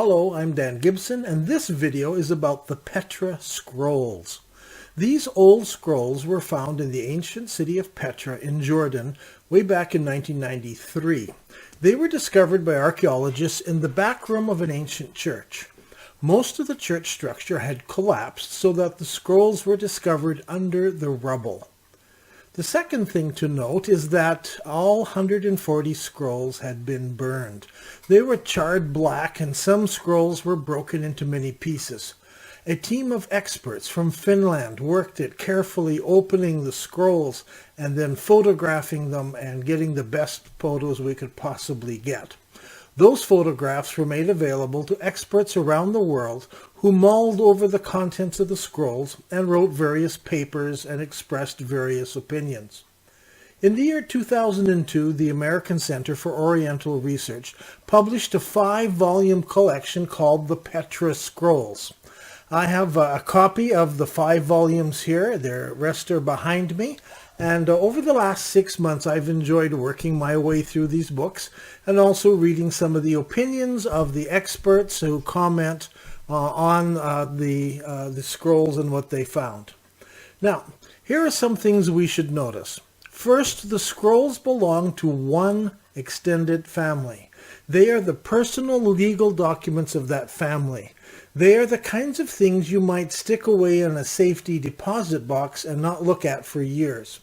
Hello, I'm Dan Gibson, and this video is about the Petra scrolls. These old scrolls were found in the ancient city of Petra in Jordan way back in 1993. They were discovered by archaeologists in the back room of an ancient church. Most of the church structure had collapsed so that the scrolls were discovered under the rubble. The second thing to note is that all 140 scrolls had been burned. They were charred black and some scrolls were broken into many pieces. A team of experts from Finland worked at carefully opening the scrolls and then photographing them and getting the best photos we could possibly get. Those photographs were made available to experts around the world who mulled over the contents of the scrolls and wrote various papers and expressed various opinions. In the year 2002, the American Center for Oriental Research published a 5-volume collection called the Petra Scrolls. I have a copy of the 5 volumes here. The rest are behind me. And over the last 6 months, I've enjoyed working my way through these books and also reading some of the opinions of the experts who comment on the scrolls and what they found. Now, here are some things we should notice. First, the scrolls belong to one extended family. They are the personal legal documents of that family. They are the kinds of things you might stick away in a safety deposit box and not look at for years.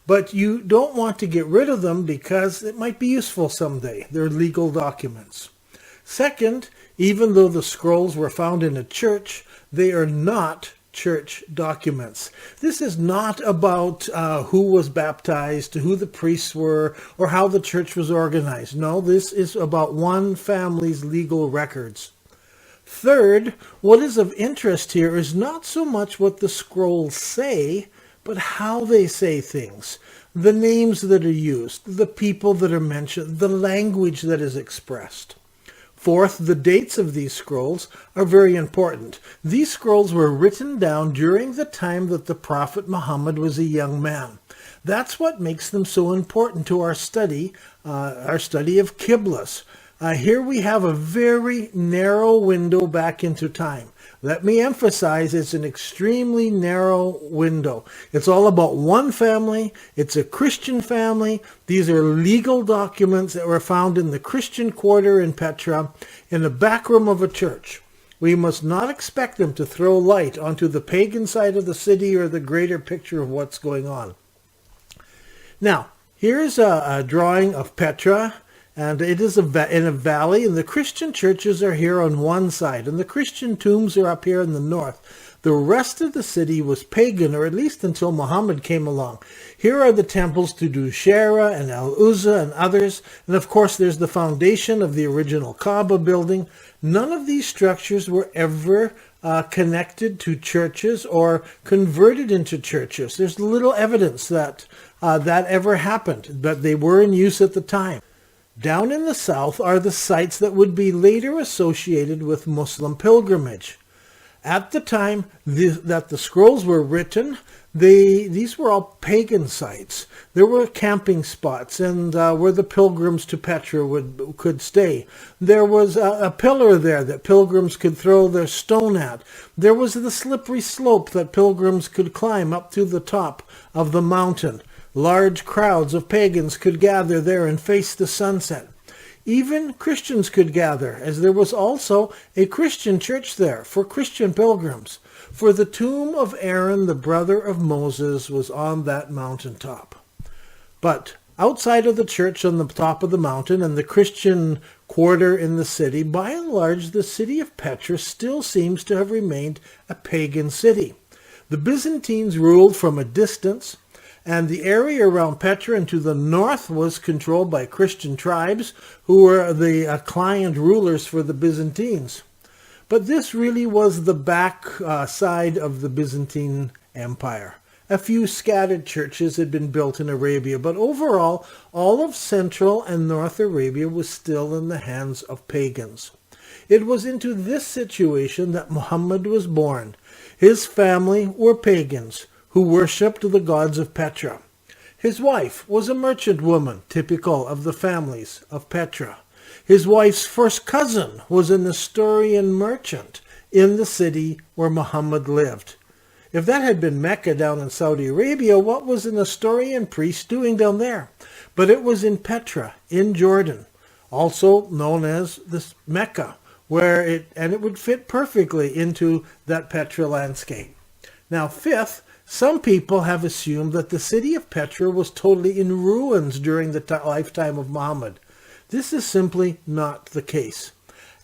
But you don't want to get rid of them because it might be useful someday. They're legal documents. Second, even though the scrolls were found in a church, they are not church documents. This is not about who was baptized, who the priests were, or how the church was organized. No, this is about one family's legal records. Third, what is of interest here is not so much what the scrolls say, but how they say things, the names that are used, the people that are mentioned, the language that is expressed. Fourth, the dates of these scrolls are very important. These scrolls were written down during the time that the Prophet Muhammad was a young man. That's what makes them so important to our study of Qiblas. Here we have a very narrow window back into time. Let me emphasize, it's an extremely narrow window. It's all about one family. It's a Christian family. These are legal documents that were found in the Christian quarter in Petra in the back room of a church. We must not expect them to throw light onto the pagan side of the city or the greater picture of what's going on. Now, here's a drawing of Petra. And it is in a valley, and the Christian churches are here on one side, and the Christian tombs are up here in the north. The rest of the city was pagan, or at least until Muhammad came along. Here are the temples to Dushera and Al-Uzza and others, and of course there's the foundation of the original Kaaba building. None of these structures were ever connected to churches or converted into churches. There's little evidence that that ever happened, but they were in use at the time. Down in the south are the sites that would be later associated with Muslim pilgrimage. At the time that the scrolls were written, these were all pagan sites. There were camping spots and where the pilgrims to Petra could stay. There was a pillar there that pilgrims could throw their stone at. There was the slippery slope that pilgrims could climb up to the top of the mountain. Large crowds of pagans could gather there and face the sunset. Even Christians could gather, as there was also a Christian church there for Christian pilgrims. For the tomb of Aaron, the brother of Moses, was on that mountaintop. But outside of the church on the top of the mountain and the Christian quarter in the city, by and large, the city of Petra still seems to have remained a pagan city. The Byzantines ruled from a distance, and the area around Petra and to the north was controlled by Christian tribes who were the client rulers for the Byzantines. But this really was the back side of the Byzantine Empire. A few scattered churches had been built in Arabia, but overall, all of Central and North Arabia was still in the hands of pagans. It was into this situation that Muhammad was born. His family were pagans who worshipped the gods of Petra. His wife was a merchant woman, typical of the families of Petra. His wife's first cousin was a Nestorian merchant in the city where Muhammad lived. If that had been Mecca down in Saudi Arabia, what was a Nestorian priest doing down there? But it was in Petra, in Jordan, also known as this Mecca, and it would fit perfectly into that Petra landscape. Now, fifth, some people have assumed that the city of Petra was totally in ruins during the lifetime of Muhammad. This is simply not the case.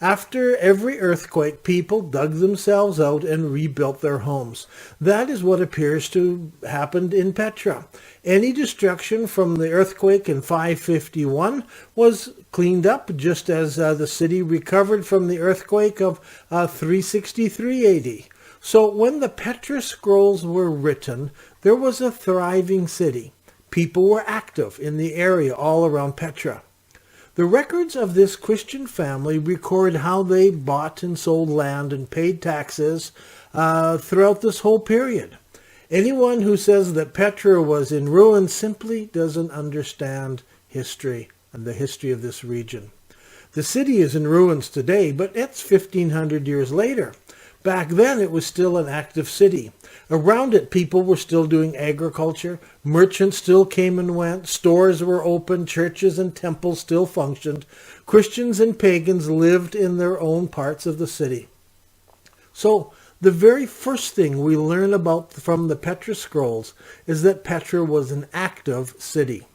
After every earthquake, people dug themselves out and rebuilt their homes. That is what appears to have happened in Petra. Any destruction from the earthquake in 551 was cleaned up, just as the city recovered from the earthquake of 363 AD. So when the Petra scrolls were written, there was a thriving city. People were active in the area all around Petra. The records of this Christian family record how they bought and sold land and paid taxes throughout this whole period. Anyone who says that Petra was in ruins simply doesn't understand history and the history of this region. The city is in ruins today, but it's 1,500 years later. Back then, it was still an active city. Around it, people were still doing agriculture, merchants still came and went, stores were open, churches and temples still functioned. Christians and pagans lived in their own parts of the city. So, the very first thing we learn about from the Petra scrolls is that Petra was an active city.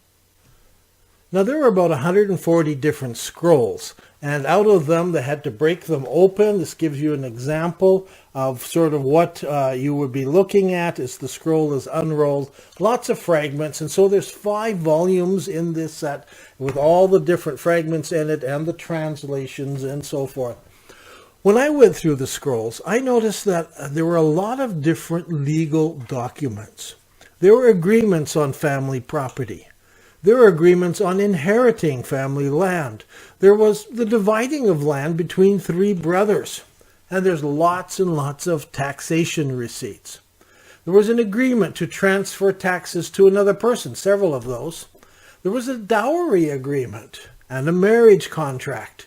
Now, there were about 140 different scrolls, and out of them, they had to break them open. This gives you an example of sort of what you would be looking at as the scroll is unrolled. Lots of fragments, and so there's 5 volumes in this set with all the different fragments in it and the translations and so forth. When I went through the scrolls, I noticed that there were a lot of different legal documents. There were agreements on family property. There were agreements on inheriting family land. There was the dividing of land between 3 brothers. And there's lots and lots of taxation receipts. There was an agreement to transfer taxes to another person, several of those. There was a dowry agreement and a marriage contract.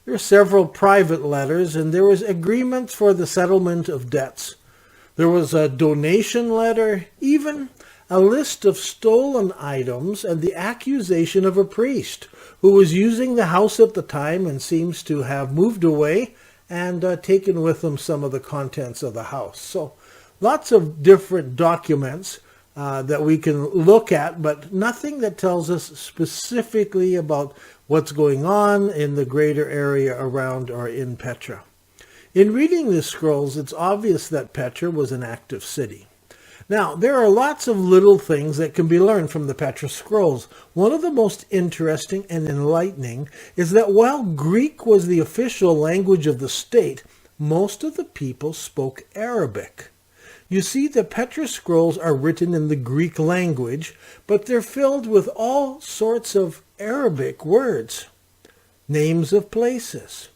There were several private letters, and there was agreements for the settlement of debts. There was a donation letter, even a list of stolen items and the accusation of a priest who was using the house at the time and seems to have moved away and taken with him some of the contents of the house. So lots of different documents that we can look at, but nothing that tells us specifically about what's going on in the greater area around or in Petra. In reading the scrolls, it's obvious that Petra was an active city. Now, there are lots of little things that can be learned from the Petra scrolls. One of the most interesting and enlightening is that while Greek was the official language of the state, most of the people spoke Arabic. You see, the Petra scrolls are written in the Greek language, but they're filled with all sorts of Arabic words. Names of places,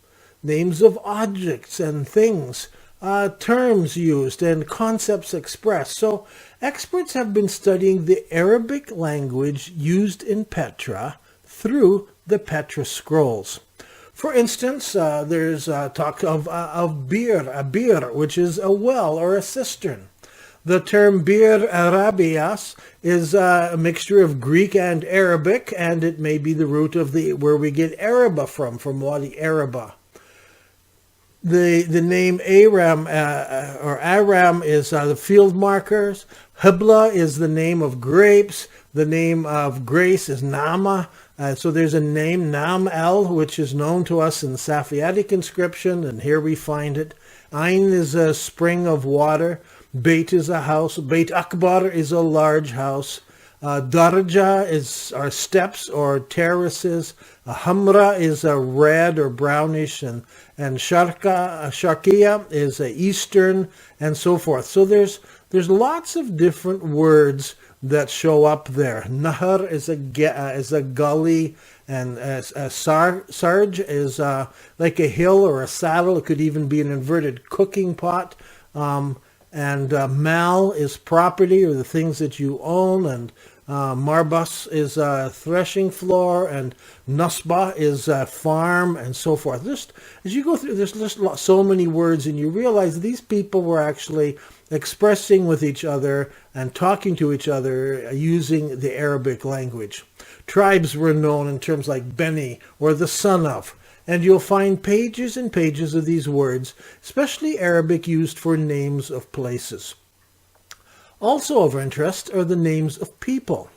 names of objects and things, terms used and concepts expressed. So experts have been studying the Arabic language used in Petra through the Petra scrolls. For instance, there's talk of bir, a bir, which is a well or a cistern. The term bir Arabias is a mixture of Greek and Arabic, and it may be the root of where we get Araba from Wadi Araba. The name Aram or Aram is the field markers. Hibla is the name of grapes. The name of grace is Nama. So there's a name, Nam El, which is known to us in the Safavidic inscription, and here we find it. Ain is a spring of water. Beit is a house. Beit Akbar is a large house. Daraja are steps or terraces. Hamra is a red or brownish, and Sharqiya is a eastern, and so forth. So there's lots of different words that show up there. Nahar is a gully, and Sarj is like a hill or a saddle. It could even be an inverted cooking pot. And Mal is property or the things that you own, and Marbus is a threshing floor, and Nusba is a farm, and so forth. Just as you go through, there's just so many words, and you realize these people were actually expressing with each other and talking to each other using the Arabic language. Tribes were known in terms like Beni or the son of, and you'll find pages and pages of these words, especially Arabic used for names of places. Also of interest are the names of people.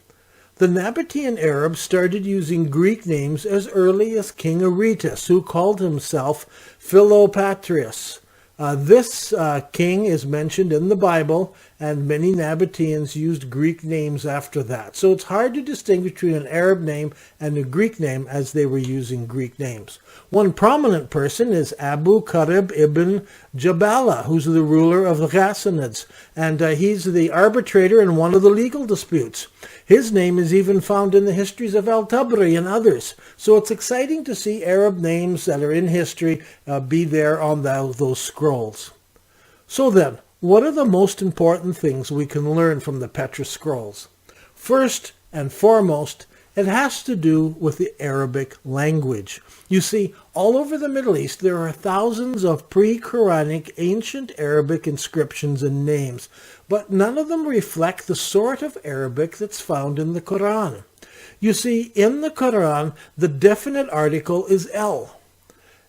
The Nabatean Arabs started using Greek names as early as King Aretas, who called himself Philopatrius. This king is mentioned in the Bible, and many Nabateans used Greek names after that. So it's hard to distinguish between an Arab name and a Greek name, as they were using Greek names. One prominent person is Abu Karib ibn Jabala, who's the ruler of the Ghassanids, and he's the arbitrator in one of the legal disputes. His name is even found in the histories of Al-Tabri and others. So it's exciting to see Arab names that are in history be there on those scrolls. So then, what are the most important things we can learn from the Petra scrolls? First and foremost, it has to do with the Arabic language. You see, all over the Middle East, there are thousands of pre-Quranic ancient Arabic inscriptions and names, but none of them reflect the sort of Arabic that's found in the Quran. You see, in the Quran, the definite article is el.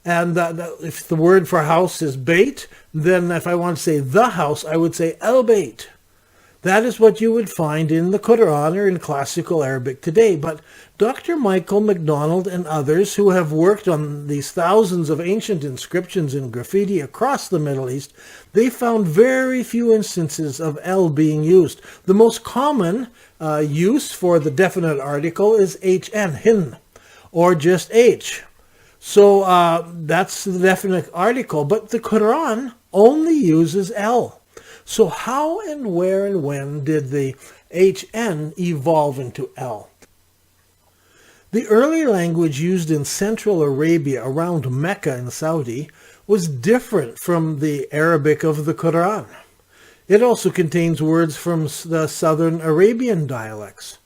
And if the word for house is bait, then if I want to say the house, I would say el-bait. That is what you would find in the Quran or in classical Arabic today. But Dr. Michael MacDonald and others who have worked on these thousands of ancient inscriptions and graffiti across the Middle East, they found very few instances of el being used. The most common use for the definite article is hn, hin, or just h. So that's the definite article, but the Quran only uses el. So how and where and when did the hn evolve into el? The early language used in Central Arabia around Mecca in Saudi was different from the Arabic of the Quran. It also contains words from the Southern Arabian dialects.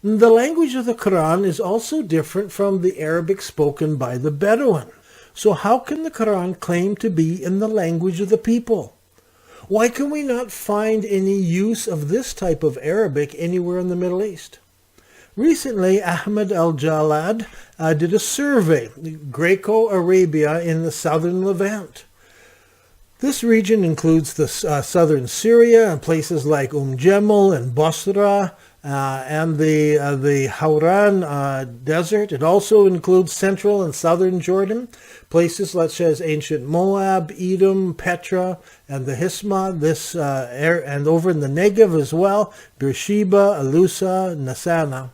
The language of the Quran is also different from the Arabic spoken by the Bedouin. So how can the Quran claim to be in the language of the people? Why can we not find any use of this type of Arabic anywhere in the Middle East? Recently, Ahmed Al-Jalad did a survey, Greco-Arabia in the southern Levant. This region includes the southern Syria and places like Jamel and Basra, and the Hauran desert. It also includes central and southern Jordan, places such as ancient Moab, Edom, Petra, and the Hisma, and over in the Negev as well, Beersheba, Alusa, Nasana.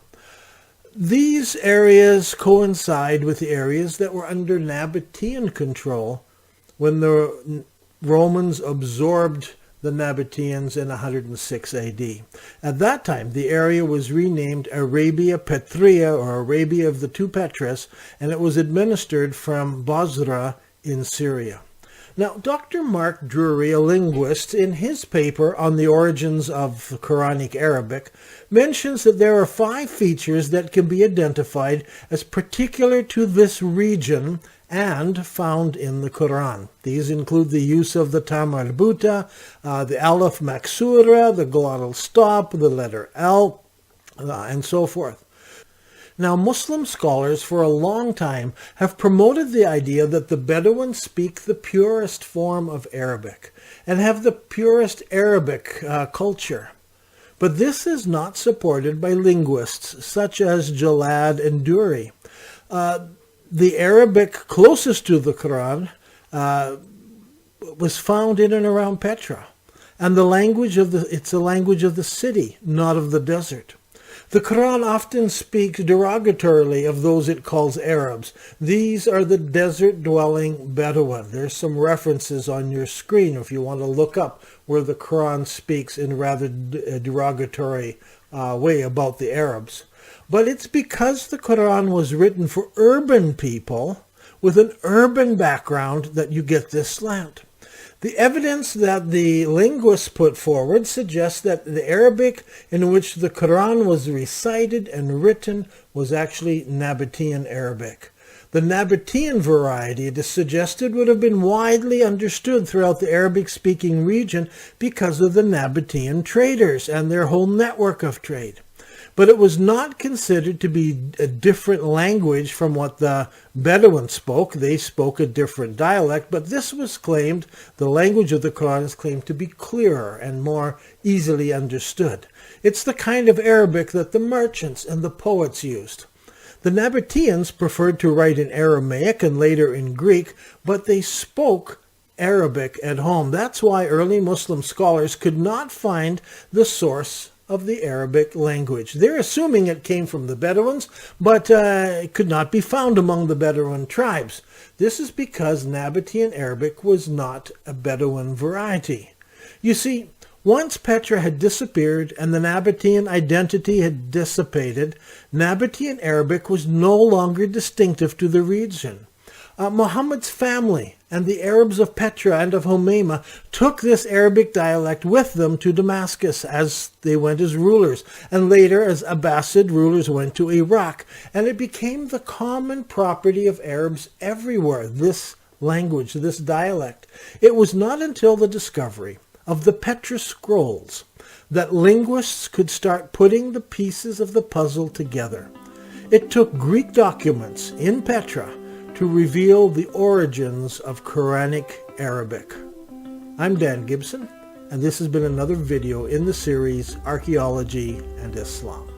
These areas coincide with the areas that were under Nabatean control when the Romans absorbed the Nabateans in 106 AD. At that time, the area was renamed Arabia Petria, or Arabia of the Two Petras, and it was administered from Basra in Syria. Now, Dr. Mark Drury, a linguist, in his paper on the origins of Quranic Arabic, mentions that there are 5 features that can be identified as particular to this region and found in the Quran. These include the use of the ta marbuta, the aleph maksura, the glottal stop, the letter L, and so forth. Now, Muslim scholars for a long time have promoted the idea that the Bedouins speak the purest form of Arabic and have the purest Arabic culture. But this is not supported by linguists such as Jalad and Duri. The Arabic closest to the Quran was found in and around Petra, and it's a language of the city, not of the desert. The Quran often speaks derogatorily of those it calls Arabs. These are the desert-dwelling Bedouin. There's some references on your screen if you want to look up where the Quran speaks in a rather derogatory way about the Arabs. But it's because the Quran was written for urban people with an urban background that you get this slant. The evidence that the linguists put forward suggests that the Arabic in which the Quran was recited and written was actually Nabatean Arabic. The Nabatean variety, it is suggested, would have been widely understood throughout the Arabic-speaking region because of the Nabatean traders and their whole network of trade. But it was not considered to be a different language from what the Bedouins spoke. They spoke a different dialect, but this was claimed, the language of the Quran is claimed to be clearer and more easily understood. It's the kind of Arabic that the merchants and the poets used. The Nabateans preferred to write in Aramaic and later in Greek, but they spoke Arabic at home. That's why early Muslim scholars could not find the source of the Arabic language. They're assuming it came from the Bedouins, but it could not be found among the Bedouin tribes. This is because Nabatean Arabic was not a Bedouin variety. You see, once Petra had disappeared and the Nabatean identity had dissipated, Nabatean Arabic was no longer distinctive to the region. Muhammad's family and the Arabs of Petra and of Homeima took this Arabic dialect with them to Damascus as they went as rulers, and later as Abbasid rulers went to Iraq, and it became the common property of Arabs everywhere, this language, this dialect. It was not until the discovery of the Petra scrolls that linguists could start putting the pieces of the puzzle together. It took Greek documents in Petra to reveal the origins of Quranic Arabic. I'm Dan Gibson, and this has been another video in the series Archaeology and Islam.